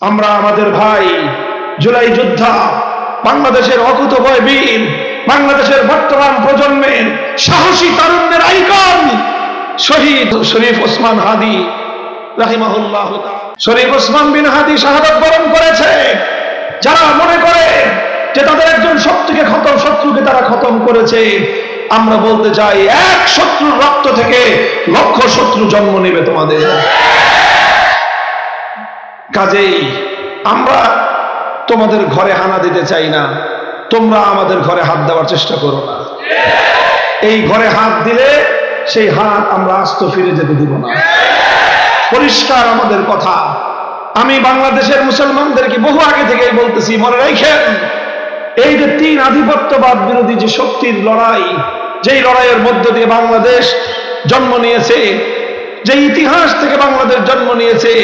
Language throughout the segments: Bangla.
আমরা আমাদের ভাই জুলাই যোদ্ধা, বাংলাদেশের অকুতোভয় বীর, বাংলাদেশের বর্তমান প্রজন্মের সাহসী তারুণ্যের আইকন শহীদ শরীফ ওসমান হাদি রাহিমাহুল্লাহ তাআলা। শরীফ ওসমান বিন হাদি শাহাদাত বরণ করেছে। যারা মনে করে যে তাদের একজন শত্রুকে তারা খতম করেছে, আমরা বলতে চাই এক শত্রুর রক্ত থেকে লক্ষ শত্রু জন্ম নেবে তোমাদের। কাজেই আমরা তোমাদের ঘরে হানা দিতে চাই না, তোমরা আমাদের ঘরে হাত দেওয়ার চেষ্টা করো না। এই ঘরে হাত দিলে সেই হাত আমরা আস্ত ফিরে যেতে দিব না। পরিষ্কার আমাদের কথা। আমি বাংলাদেশের মুসলমানদেরকে বহু আগে থেকেই বলতেছি, মনে রাখেন, এই যে তিন আধিপত্যবাদ বিরোধী যে শক্তির লড়াই, যেই লড়াইয়ের মধ্য দিয়ে বাংলাদেশ জন্ম নিয়েছে, যে ইতিহাস থেকে বাংলাদেশ জন্ম নিয়েছে,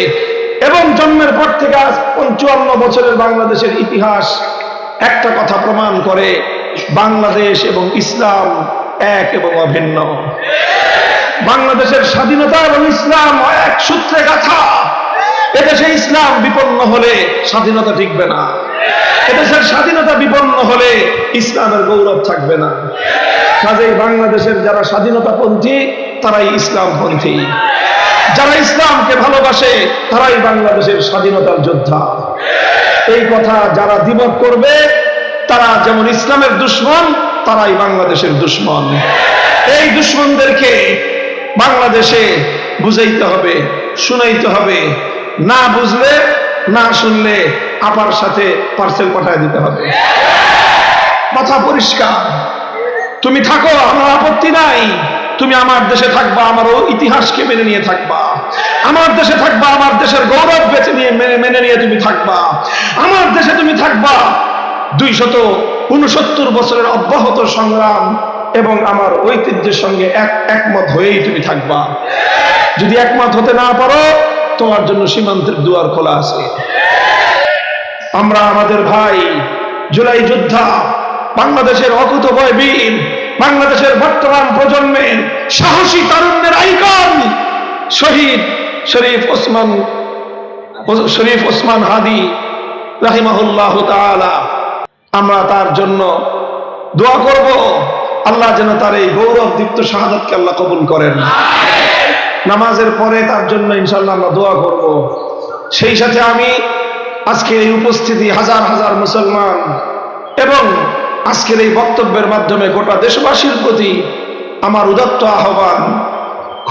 এবং জন্মের পর থেকে আজ ৫৫ বছরের বাংলাদেশের ইতিহাস একটা কথা প্রমাণ করে, বাংলাদেশ এবং ইসলাম এক এবং অভিন্ন। বাংলাদেশের স্বাধীনতা এবং ইসলাম এক সূত্রে গাঁথা। এদেশে ইসলাম বিপন্ন হলে স্বাধীনতা টিকবে না, এদেশের স্বাধীনতা বিপন্ন হলে ইসলামের গৌরব থাকবে না। কাজেই বাংলাদেশের যারা স্বাধীনতাপন্থী তারাই ইসলামপন্থী, যারা ইসলামকে ভালোবাসে তারাই বাংলাদেশের স্বাধীনতার যোদ্ধা। এই কথা যারা দ্বিমত করবে তারা যেমন ইসলামের দুশমন, তারাই বাংলাদেশের দুশমন। এই দুশমনদেরকে বাংলাদেশে বুঝাইতে হবে, শুনাইতে হবে। না বুঝলে, না শুনলে আপার সাথে পার্সেল পাঠায় দিতে হবে। কথা পরিষ্কার। তুমি থাকো, আমার আপত্তি নাই। তুমি আমার দেশে থাকবা, আমার ইতিহাসকে মেনে নিয়ে থাকবা। আমার দেশে থাকবা, আমার দেশের গৌরব বেঁচে নিয়ে মেনে নিয়ে তুমি থাকবা। আমার দেশে তুমি থাকবা ২৬৯ বছরের অব্যাহত সংগ্রাম এবং আমার ঐতিহ্যের সঙ্গে একমত হয়েই তুমি থাকবা। যদি একমত হতে না পারো, তোমার জন্য সীমান্তের দুয়ার খোলা আছে। আমরা আমাদের ভাই জুলাই যোদ্ধা, বাংলাদেশের অকুতোভয় বীর, বাংলাদেশের বর্তমান প্রজন্মের সাহসী তারুণ্যের আইকন শহীদ শরীফ ওসমান হাদি রাহিমাহুল্লাহ তাআলা। আমরা তার জন্য দোয়া করব, আল্লাহ যেন তার এই গৌরব দীপ্ত শাহাদাতকে আল্লাহ কবুল করেন। নামাজের পরে তার জন্য ইনশাআল্লাহ আমরা দোয়া করব। সেই সাথে আমি আজকের এই উপস্থিতি হাজার হাজার মুসলমান এবং আজকের এই বক্তব্যের মাধ্যমে গোটা দেশবাসীর প্রতি আমার উদাত্ত আহ্বান,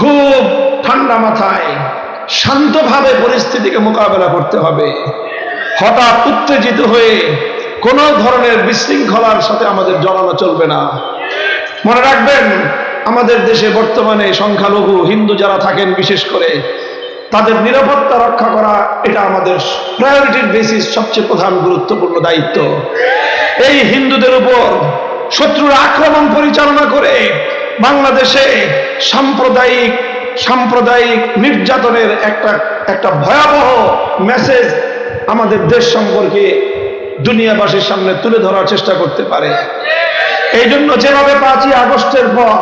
খুব ঠান্ডা মাথায় শান্তভাবে পরিস্থিতিকে মোকাবেলা করতে হবে। হঠাৎ উত্তেজিত হয়ে কোন ধরনের বিশৃঙ্খলার সাথে আমাদের জড়ানো চলবে না। মনে রাখবেন, আমাদের দেশে বর্তমানে সংখ্যালঘু হিন্দু যারা থাকেন, বিশেষ করে তাদের নিরাপত্তা রক্ষা করা এটা আমাদের প্রায়োরিটির বেসিস, সবচেয়ে প্রধান গুরুত্বপূর্ণ দায়িত্ব। এই হিন্দুদের উপর শত্রুর আক্রমণ পরিচালনা করে বাংলাদেশে সাম্প্রদায়িক নির্যাতনের একটা ভয়াবহ মেসেজ আমাদের দেশ সম্পর্কে দুনিয়াবাসীর সামনে তুলে ধরার চেষ্টা করতে পারে। এই জন্য যেভাবে ৫ই আগস্টের পর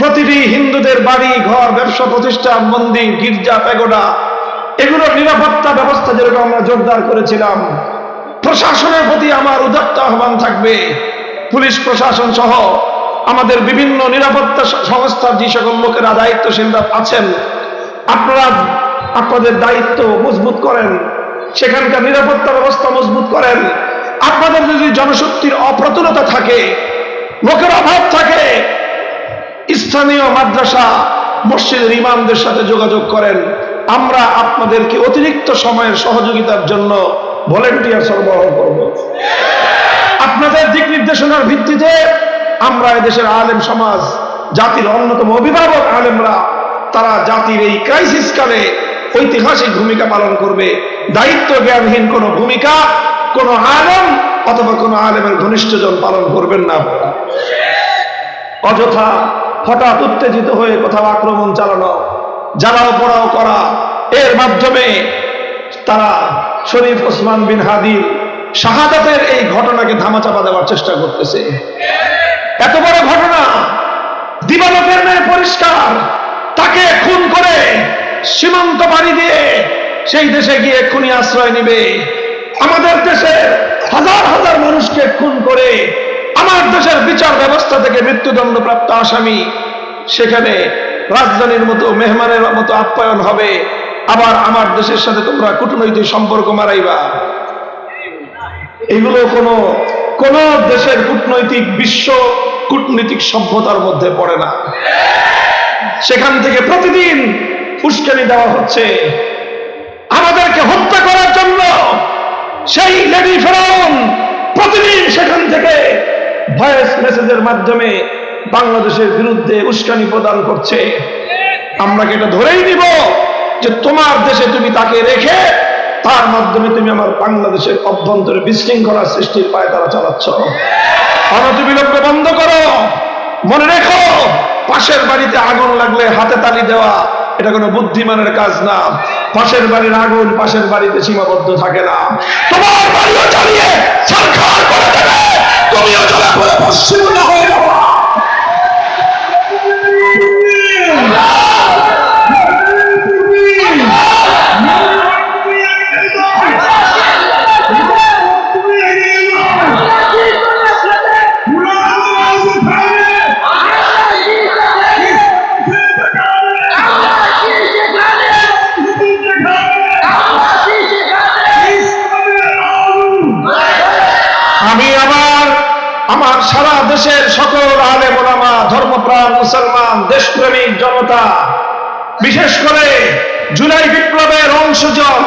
প্রতিটি হিন্দুদের বাড়ি ঘর, ব্যবসা প্রতিষ্ঠান, মন্দির, গির্জা, প্যাগোডা, এগুলোর নিরাপত্তা ব্যবস্থা যেরকম আমরা জোরদার করেছিলাম, প্রশাসনের প্রতি আমার উদাত্ত আহ্বান থাকবে। পুলিশ প্রশাসন সহ আমাদের বিভিন্ন নিরাপত্তা সংস্থার যে সকল লোকেরা দায়িত্বশীলরা আছেন, আপনারা আপনাদের দায়িত্ব মজবুত করেন, সেখানকার নিরাপত্তা ব্যবস্থা মজবুত করেন। আপনাদের যদি জনশক্তির অপ্রতুলতা থাকে, লোকের অভাব থাকে, স্থানীয় মাদ্রাসা মসজিদের ইমামদের সাথে যোগাযোগ করেন। আমরা আপনাদেরকে অতিরিক্ত সময়ের সহযোগিতার জন্য ভলেন্টিয়ার সরবরাহ করব। আপনাদের দিক নির্দেশনার ভিত্তিতে আমরা এদেশের আলেম সমাজ, জাতির অন্যতম অভিভাবক আলেমরা, তারা জাতির এই ক্রাইসিস কালে ঐতিহাসিক ভূমিকা পালন করবে। দায়িত্ব জ্ঞানহীন কোনো ভূমিকা কোনো আলেম অথবা কোনো আলেমের ঘনিষ্ঠজন পালন করবেন না। অযথা হঠাৎ উত্তেজিত হয়ে কোথাও আক্রমণ চালানো, জ্বালাও পোড়াও করা, এর মাধ্যমে তারা শরীফ ওসমান বিন হাদির শাহাদাতের এই ঘটনাকে ধামাচাপা দেওয়ার চেষ্টা করতেছে। এত বড় ঘটনা দিবালোকের ন্যায় পরিষ্কার, তাকে খুন করে সীমান্ত পাড়ি দিয়ে সেই দেশে গিয়ে খুনি আশ্রয় নিবে। আমাদের দেশে হাজার হাজার মানুষকে খুন করে আমার দেশের বিচার ব্যবস্থা থেকে মৃত্যুদণ্ডপ্রাপ্ত আসামি সেখানে রাজধানীর মতো মেহমানের মতো আপ্যায়ন হবে, আবার আমার দেশের সাথে তোমরা কূটনৈতিক সম্পর্ক মারাইবা। এগুলো কোন দেশের কূটনৈতিক বিশ্ব কূটনৈতিক সভ্যতার মধ্যে পড়ে না। সেখান থেকে প্রতিদিন উস্কানি দেওয়া হচ্ছে আমাদেরকে হত্যা করার জন্য। সেই লেডি ফেরাউন প্রতিদিন সেখান থেকে ভয়েস মেসেজের মাধ্যমে বাংলাদেশের বিরুদ্ধে উস্কানি প্রদান করছে। আমরা কি এটা ধরেই নিব যে তোমার দেশে তুমি তাকে রেখে তার মাধ্যমে তুমি আমার বাংলাদেশের অভ্যন্তরে বিশৃঙ্খলা সৃষ্টির পায়তারা চালাচ্ছ? অনতিবিলম্বে বন্ধ করো। মনে রেখো, পাশের বাড়িতে আগুন লাগলে হাতে তালি দেওয়া এটা কোনো বুদ্ধিমানের কাজ না। পাশের বাড়ির আগুন পাশের বাড়িতে সীমাবদ্ধ থাকে না। তোমার বাড়িও জ্বালিয়ে ছারখার করে দেবে, তুমিও জ্বলে পড়ে পশ্চিম হয়ে যাবে। আমি আমার সারা দেশের সকল আলেম ওলামা, ধর্মপ্রাণ মুসলমান, দেশপ্রেমিক জনতা, বিশেষ করে জুলাই বিপ্লবের অংশজন,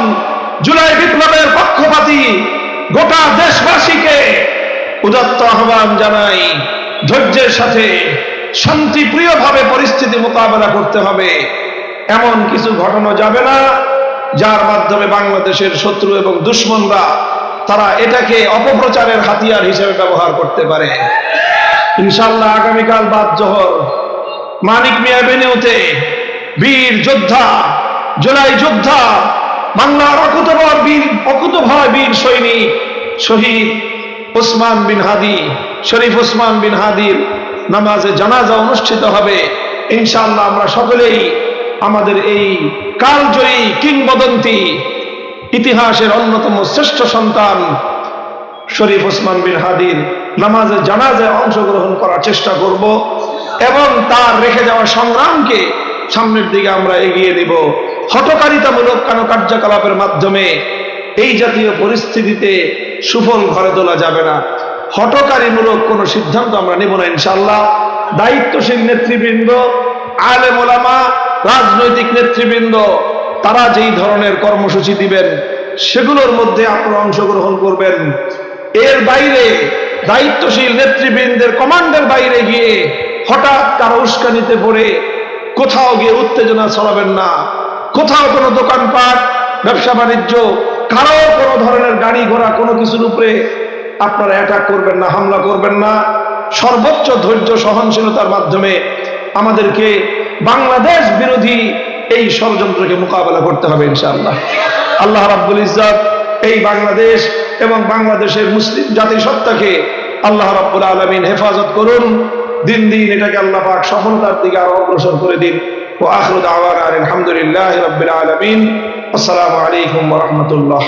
জুলাই বিপ্লবের পক্ষপাতী গোটা দেশবাসীকে উদাত্ত আহ্বান জানাই, ধৈর্যের সাথে শান্তিপ্রিয়ভাবে পরিস্থিতি মোকাবেলা করতে হবে। এমন কিছু ঘটানো যাবে না যার মাধ্যমে বাংলাদেশের শত্রু এবং দুশমনরা তারা এটাকে অপপ্রচারের হাতিয়ার হিসেবে ব্যবহার করতে পারে। ইনশাআল্লাহ আগামীকাল বাদ জোহর মানিক মিয়া এভিনিউতে বীর যোদ্ধা, জুলাই যোদ্ধা, বাংলার অকুতভয় বীর সৈনিক শহীদ ওসমান বিন হাদি, শরীফ ওসমান বিন হাদির নামাজে জানাজা অনুষ্ঠিত হবে। ইনশাআল্লাহ আমরা সকলেই আমাদের এই কালজয়ী কিংবদন্তি ইতিহাসের অন্যতম শ্রেষ্ঠ সন্তান শরীফ ওসমান বিন হাদির নামাজে জানাজায় অংশগ্রহণ করার চেষ্টা করব এবং তার রেখে যাওয়া সংগ্রামকে সামনের দিকে আমরা এগিয়ে নেব। হঠকারিতামূলক কোনো কার্যকলাপের মাধ্যমে এই জাতীয় পরিস্থিতিতে সুফল ঘরে তোলা যাবে না। হঠকারীমূলক কোনো সিদ্ধান্ত আমরা নেব না ইনশাআল্লাহ। দায়িত্বশীল নেতৃবৃন্দ, আলেম ওলামা, রাজনৈতিক নেতৃবৃন্দ তারা যেই ধরনের কর্মসূচি দিবেন সেগুলোর মধ্যে আপনারা অংশগ্রহণ করবেন। এর বাইরে দায়িত্বশীল নেতৃবৃন্দের কমান্ডের বাইরে গিয়ে হঠাৎ কারো উস্কানিতে পড়ে কোথাও গিয়ে উত্তেজনা ছড়াবেন না। কোথাও কোনো দোকানপাট, ব্যবসা বাণিজ্য, কারো কোনো ধরনের গাড়ি ঘোড়া কোনো কিছুর উপরে আপনারা অ্যাটাক করবেন না, হামলা করবেন না। সর্বোচ্চ ধৈর্য সহনশীলতার মাধ্যমে আমাদেরকে বাংলাদেশ বিরোধী এই ষড়যন্ত্রকে মোকাবেলা করতে হবে ইনশাআল্লাহ। আল্লাহ রাব্বুল ইজ্জত এই বাংলাদেশ এবং বাংলাদেশের মুসলিম জাতিসত্তাকে আল্লাহ রাব্বুল আলামিন হেফাজত করুন। দিন দিন এটাকে আল্লাহ পাক সফলতার দিকে আরো অগ্রসর করে দিন। ওয়া আখিরু দাওয়ানা আলহামদুলিল্লাহি রাব্বিল আলামিন। আসসালামু আলাইকুম ওয়া রাহমাতুল্লাহ।